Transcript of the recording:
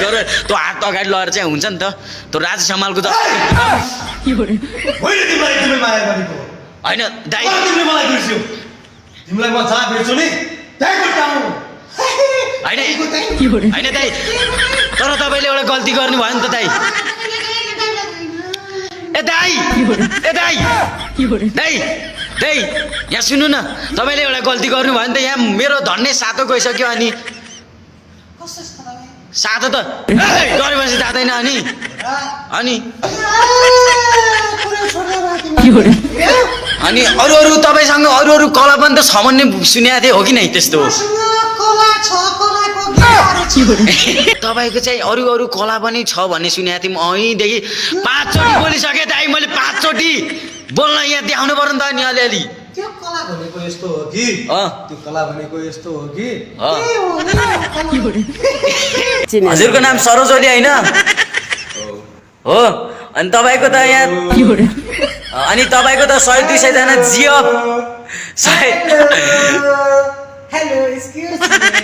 गर त्यो हात अगाडि लगाएर चाहिँ हुन्छ नि त त्यो राज समालको जस्तो होइन दाइ तिमीलाई म जहाँ भेट्छु नि त्यही कोटाउँ होइन होइन दाइ तर तपाईँले एउटा गल्ती गर्नुभयो नि त दाइ ए दाइ ए दाइ दाइ दाइ यहाँ सुन्नु न तपाईँले एउटा गल्ती गर्नुभयो नि त यहाँ मेरो धन्ने सातो गइसक्यो अनि सातो त गरेपछि जाँदैन अनि अरू अरू तपाईँसँग अरू अरू कला पनि त छ भन्ने सुनेको थिएँ हो कि नै त्यस्तो तपाईँको चाहिँ अरू अरू कला पनि छ भन्ने सुनेको थिएँ म અહીંदेखि 5 चोटि बोलिसकेँ दाइ मैले 5 चोटि बोल्न यहाँ देखाउनु पर्यो नि त अनि अलिअलि त्यो कला भनेको यस्तो हो कि त्यो कला भनेको यस्तो हो कि हजुरको नाम सरोज ओली होइन हो अनि तपाईँको त यहाँ अनि तपाईँको त 100-200 जना जियो हेलो एक्सक्युज मी